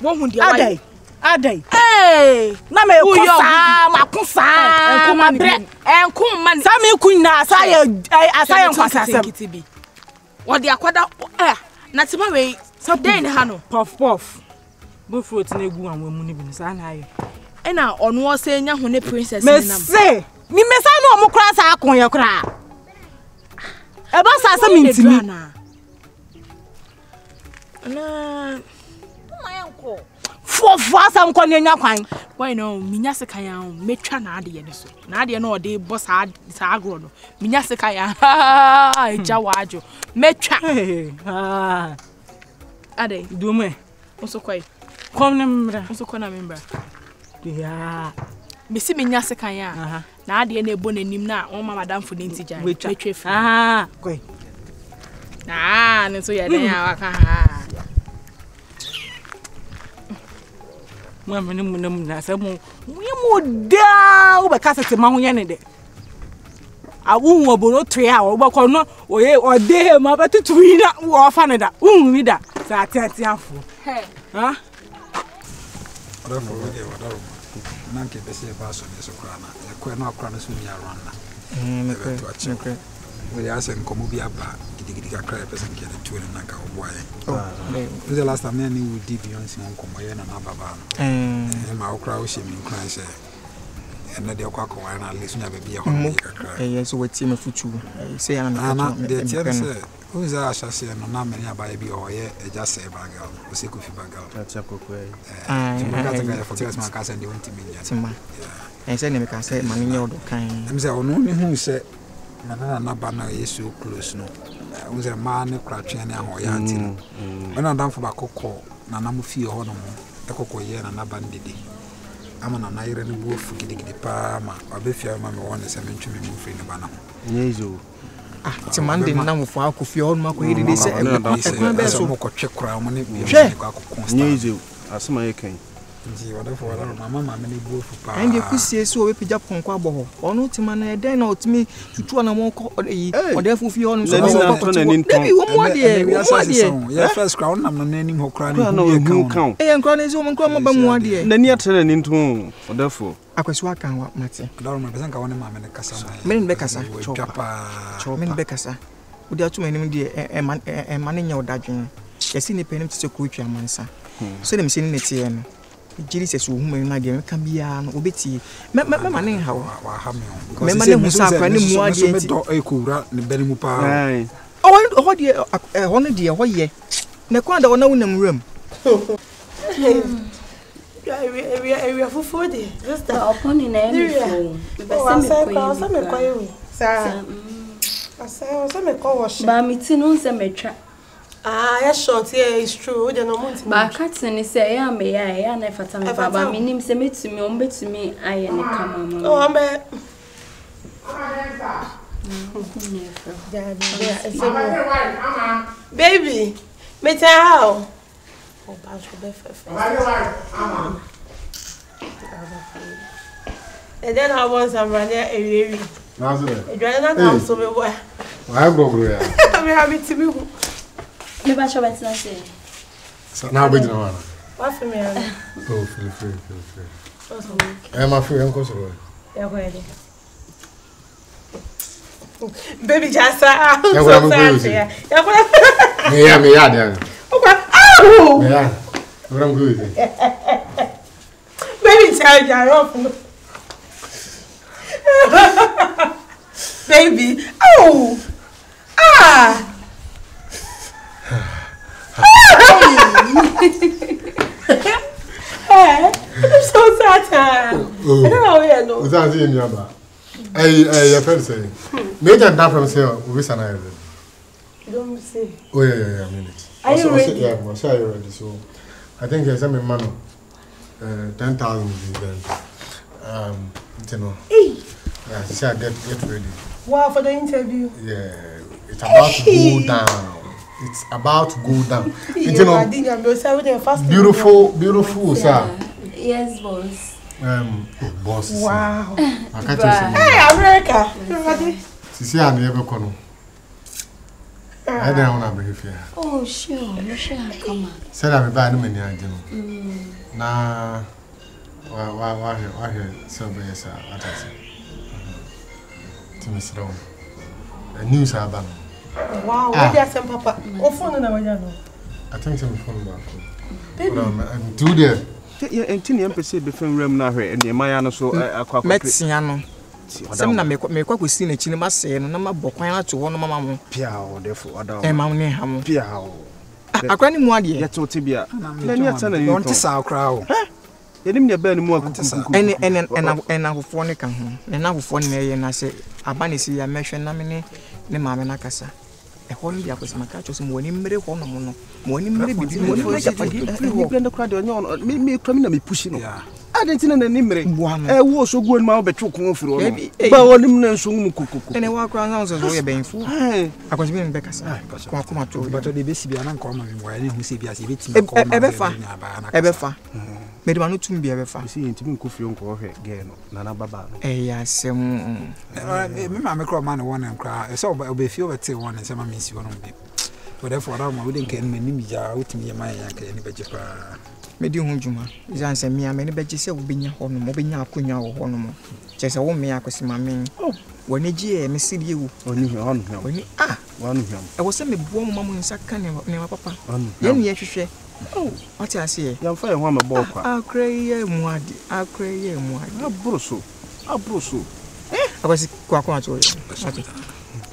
Wohu dia wai. Adai. Hey, na me kusa ma bre. Enkum man. Sa me kunna asaya nkwasasem. Kitibi. Wodi akwada na tima we den ha no. Puff. Bo fruit na egu anwa mu ni bi sa na aye. E na ono o se nya ho ne princess ni nam. Me se. Ni me sa no mo kura sa akon ye kura. E ba sa sa mintimi. Na Fofo asam kwa nya kwan. Why no, minya se kan ya metwa na ade ye ne so. Na ade no ode bo sa agro no. Minya se kan ya. Eja wajo. Metwa. Ade, do me. Oso kwai. Kom na membra. Oso kwa na membra. Ya. Mesi minya se kan ya. Na ade na ebo nanim na o ma madam fo nti jai. Metwa fi. Kwai. Ne so ye den ya waka. Mama nem na se mo da wo be ka sete ma ho ye ne de awu wo bo no tre a wo be ko no oye ode ma be tutu na wo fa ne da mi da sa atete afo ha ora fo we wa da na nke be se ba so ne so kra na e ko no akra na so nya ron na me we ya se nkomo bi aba gidigidi ka kra person ke na tuwe na ka oboaye the last time ni we did Beyonce on komo ye na baba no ma okra o she mi nkran se na de okwa ko na le sunya be bi ya ho ka kra yes we ti me futu se ya na na de ti se o za ashase no na me ya ba ye bi o ye eja se bagal o se kofi bagal acha kokwe ti ma ka ta ya for just ma ka se de wonti me ya tima se ne me ka se ma nye odo kan em se ono mi hu se na ba na yesu close no unze ma ne kratwe ne ho ya anti no na ndamfo ba kokko na na mu fie ho no mo ekokko ye na ba ndidi ama na yire ne bu ofu gidigidi pa ma abefia ma me won se me ntwe me mu fie ne ba na ho nyezo ti mande na mu fa akofie ho no makoyiri de se e be so mo ko twe kra mo ne bi ko akokko nyezo asema ye kan nji wadafo wala mama me ne bu ofu pa ende kusie so we pija ponko aboho ono ti ma na eden na otimi tutu na mo ko yi odefo fie ho no so baby wo mo de ya first crown nam no nanim ho kra ne kan nkra na zo mo nkra mo ba mo de nani atere ni ntu odefo akwasu akan wa mate daro me besan ka woni mama ne kasa me ne be kasa chopa me ne be kasa odi atuma enim de e man nya odadwen yesi ni penim tse ko twa mansa so dem se ni nete no Jesus who may not get can be an obeti. Mamma name how wa ha me on. Mamma name was a friend of one day. E kura ne berimu pa. Oh, dear, one dear, what ye? Nakwanda on no room. We are for 40. Just the upon in every phone. But meeting on some metra. Yes, short, yeah, it's true. We don't know. But Catson say, I may I never tell me, Baba. My name to me, to me, I am a come. Oh, I'm baby, me tell how. Oh, and then I was a runner a not so me. I go there. I'm happy to be. Never shall I say. So now we don't. What for me? Oh, feel. I'm a free uncle. You're ready. Baby, just I'm so sad. Yeah. Oh, yeah. What I'm good. Baby, child, you're off. Baby, oh, I'm so sad. I don't know where no. Without seeing you about. Your friend saying, make a dap from sale with an island. Don't say. Oh, yeah, I mean it. Are you ready? Yeah, I'm sure you're ready. So, I think there's some money. 10,000 then. You know. Yeah, say get ready. Wow, for the interview. Yeah, it's about to go down. it's about to go down. Beautiful, sir. Yes, boss. Boss. Wow. Hey, America. Sisi ani ebe kono. I don't want to be here. Oh, sure. Come on. Said I be bad many agent. Na why so be sir. What I say. Timmy Row. A news album. Wow, where dey send papa? O phone na wanya no. I think some phone back. And do there. Yeah, entini empese be fam ram na hwe ene maya no so akwa Metsia no. Sem na mekwa kwesi na chi ne masee no na mabokwan ato ho no mama mo. Pia o defo ada. E ma mo ne ha mo. Pia o. Akwa ni mu ade. Yeto te bia. Na ni ata na ni. Won te sa akra o. Yenim ne ba ni mu akukuku. Ena hofo ne ka ho. Na hofo ne ye na se abanisi ya mehwe na me ne maame na kasa. E ho ni akosi maka cho se mo ni mmere ho no mo no. Mo ni mmere bibi mo ni mmere japadi. Ni brenda kwa de onyo me kwami na me pushi no. Adentina na ni mmere. Wo so guan ma obetwe ko ofiri ono. Ba wonim na nso mu kukuku. Ene wa kra na so ye benfu. Akosi bi me kasa. Kwa kuma to. Bato de besi bia na nko ma me mo ne hu se bia se beti ko ma. Ebefa. Me de ma no tum bia befa. Si ntimi nkofio nko hwe ge no na na baba no. Yasem. Me ma me kro ma no won nkra. E so obefio beti won se ma me si won bi. Whatever that ma we den kan mani mi ja utimi ye ma ya ka ni beje pa. Me di hu djuma. Izan se mi amene beje se wo benya ho no mo benya akonya ho no mo. Je se wo me akosi ma me. Woni ji e me sidi ewu. Oni hwe onu hwe. Oni wanu hwe. E wo se me buo mo mamu nsa ka ne papa. Ye ne ye hwehwe. What you say? Yam fa ye ho ma bo kwa. Akreye muadi. Abroso. Akosi kwa to ye.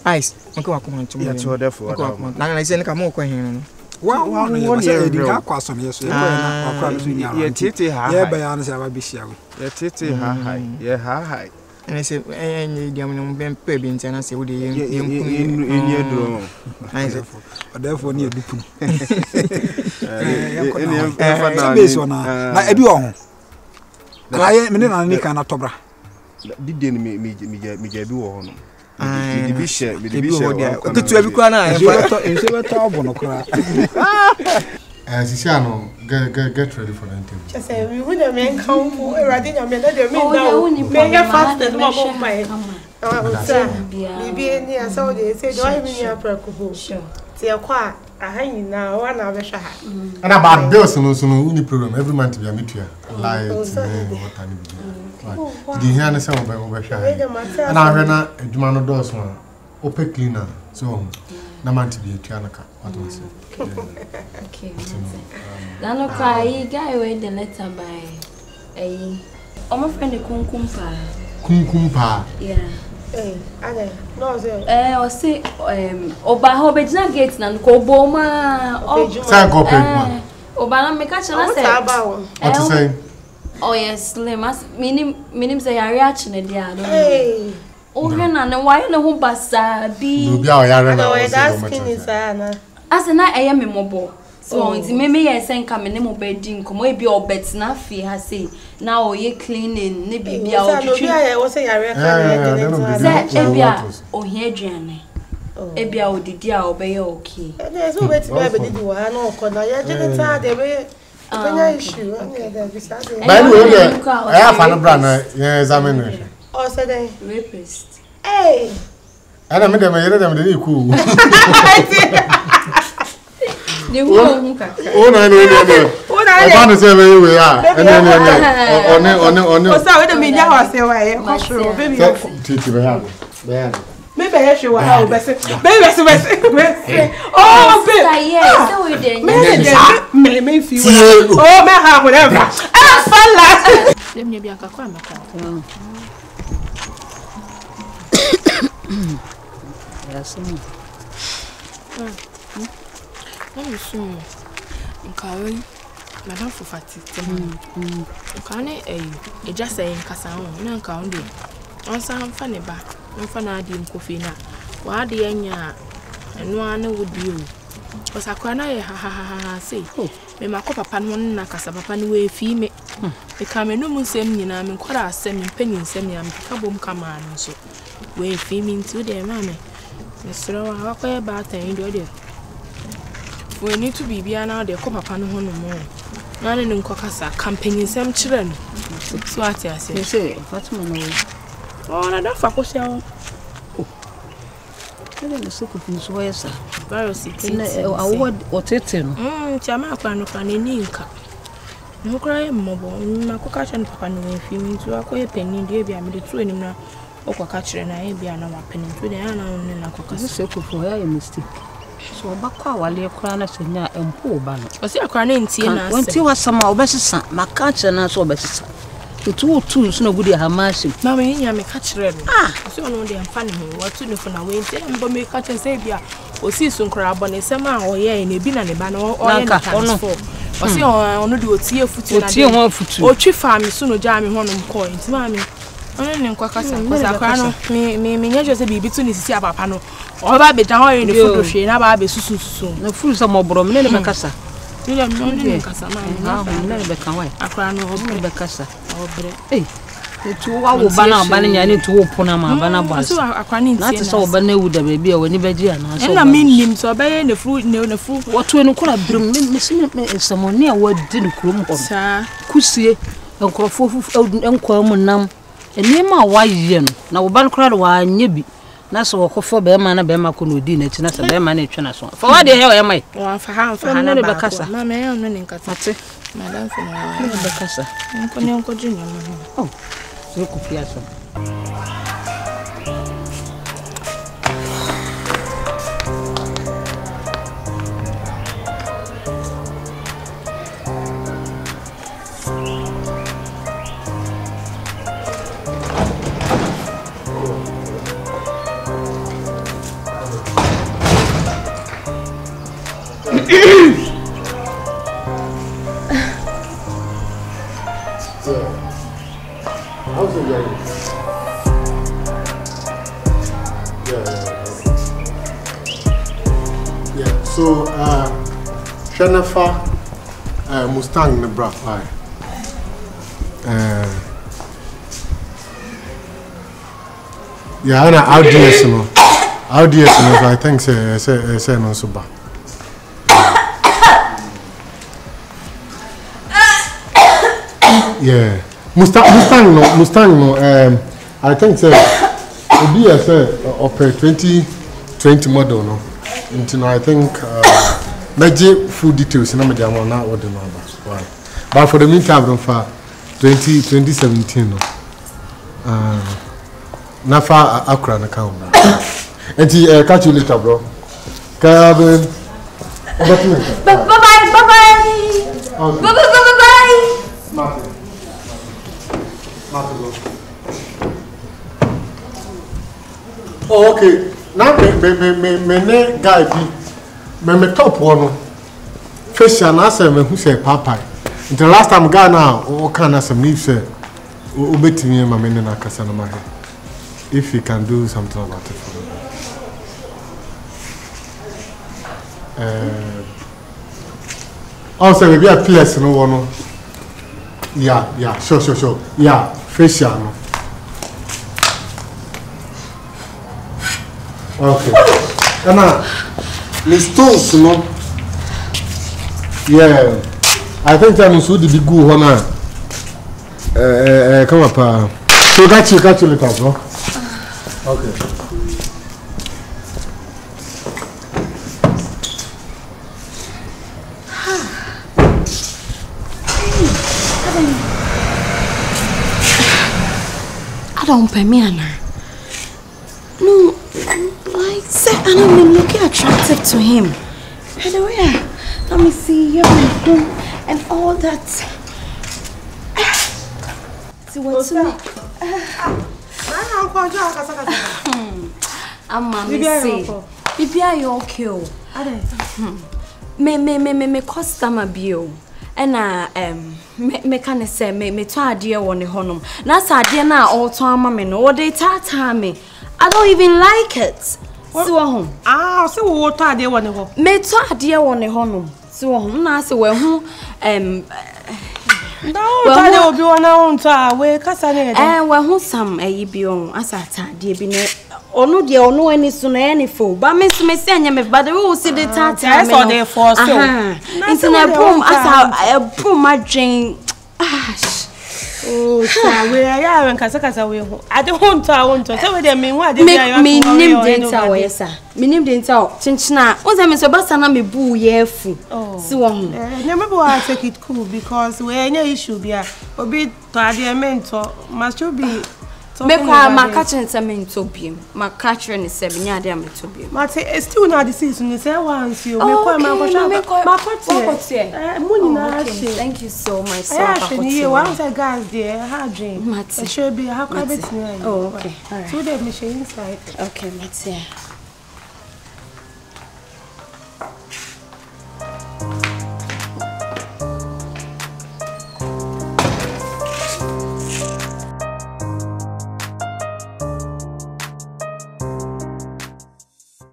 Ice, nko wakoma ntumo. Ya to therefore. Na na ise nka mo ko hin no. Wa won ye di ka kwaso no yeso ye na akwa no so nya. Ye tete ha. Ye ba ya no se aba bihia we. Ye tete ha hai. Ye ha hai. Ene se enye di am no ben pe bi ntana se wo de ye eni edro. Nice. Therefore ni edupu. Eni fa na. Base ona. Na ebi wo ho. Na ye me na ni kan na tobra. Dide ni mi ja bi wo ho no. Di bi share. Otutu abi kwa na ense beto obo kra. Sisi ano get ready for the interview. Just say we would make come for everything I mean that me now. Me ya fast and mo bo pai. Bibi ni asa dey say do I mean ya prakubo. Sure. Ti e kwa ahanyi na wa na be hwa ha. And about bills no uni program every month we meet here. Light water ni bi. Di here na say we be hwa. And I na adwuma no dos one. Open cleaner. So na man to be tuanaka. What was it? Okay. Then okay, guy read the letter by a my friend Kunkumpa. Yeah. Ane, no say. O say oba ho be jina gate na ko boma Say go pay. Oba na me ka chana say. What to say? Oh yes, slim as minim say area chine dia no. Hey. O na na why na ho basa bi. Do bia o yare na. No, that skin is na. Ase na eye me mobo. So nti me ye senka me ne mo bedi nkomo e bi obet na fi ha say na o ye cleaning ne bibia o twitwi. So bia wo say yare ka say e bia o hie aduane. E bia o didi a obeye okay. Na so bet bia be didi wa na o ko na ye geneta de be benya issue na dey beside. By the way, I have an brand ye examine. O say dey rapist. Hey. Ana me dem yere dem dey cool. Ni wo kaka. O na. O fa say we we ah. One. O say we dem nya wa say wa ye ko sure baby. Titi be ha. Me be ye sure wa ha o be say. Baby. Oh, baby. Yeah, so we dey. Me fi wa. Oh, me ha whatever. Fala. Dem nya bia kakwa maka. Yes. I'm soon. Nkawe madam Fufati temu. Nkane e just say nkasa ho na nka ho de. Onsa mfa ne ba, mfa na adi nkofi na. Wa de anya eno ana wodi o. Osakwa na ye ha say. Me makọ papa no na kasa papa ne we fi me. E ka me no mu nsem nyina me nkora asem mpanyi nsem ya me ka bom kama no so. We fi me nti o de ma me. Me soro wa akwa ba tan do de. for need to be now the copper pan on more. None in Cocasa, campaigning some children. So I say, what's my oh, I don't focus your. I don't know, so confused. Where's sir? Virus, what it's in? Chama, and Inca. No cry, mobile, my cockatch and papa, no, if you mean to acquire penny, dear, be the two anymore. Or catcher and I be an hour penny to the unknown and a cocka's circle for a mistake. So, Bacqua, while you're crying, and poor banner. Was your crying tea? When you was somehow best, my catcher and I saw best. The 2 tools no good at her mercy. Mammy, I'm a catcher. So no, they are funny. What to do for now? Wait, but me catch and say, or see some crab on a summer or in a bin and a banner or or see on do a tear foot or chief farm soon or jamming one of coins, mammy. Me just be between the sea about panel or about be down in the food tree, and about be soon. No food some more brom, never cassa. You don't know the cassa, never can wait. I cry no over the cassa or bread. Eh, the 2 hours banning, I need to open a banana bus. I can't not so banner with the baby or any veggie. And I mean him so obey the fruit, no, the fruit. What to any color broom, someone near what didn't crum, sir. Cousy, and Crawford and Qualman. And near my wife, now one crowd why nibby. That's all for Bearman and Bema could dinner, and that's a Bearman and Chinason. For what the hell am I? One for half a hundred Bacassa. Mamma, I'm running Cassette. Madame for Bacassa. Uncle Junior. Oh, so could Piazza. So, Jennifer Mustang Nebra. Yeah, and audience, no. Audience, no. I think say no so bad. Yeah, Mustang no. I think say it be a opera 2020 model no. Until I think magic food details in America are not what the numbers. Why? But for the meantime, don't for 2017 no. Nafa Accra na account. And catch you later, bro. Bye bye. Oh, okay. Now me guy be me top one. First and answer me who say papa. Until last time guy now o can answer me say o betimi ma me na kasa na mahe. If you can do something about it for me. Also maybe a place no one. Yeah, sure. Yeah, facial no. Okay. And the stones, no. Yeah. I think that is would be good honor. Come up. So catch you later, bro. Okay. I don't pay me, Anna. No. I don't mean looking attractive to him. And let me see your room and all that. See what's up? I'm Bibi, are you okay? Me customer bill. And me can say me to idea one honum. That's idea now all time me no they tata me. I don't even like it. So home. So what idea one ho? Me to idea one honum. So home na say we ho no tade obi wona on to we kasa ne we ho sam ayi bi on asata de bi ne ono de ono ani so na any fo ba me so me say anya me but we see the tata me so dey for so into na boom asa boom madwen oh so we ya wen kasa we ho ade ho nto so we dey me hu ade bia ya me nim dental we sa me nim dental chinchina o say me so basa na me bu ye afu si wo ho nyame bo I take it cool because we anya issue bia obi to ade mentor must be me kwa makachre nsemento biem makachre ne sebenya ade ametobiem mate still na disease ni say once you me kwa makoche munina she thank you so much so much you want a gas there ha dream mate it should be how can it oh okay all right so they me inside okay mate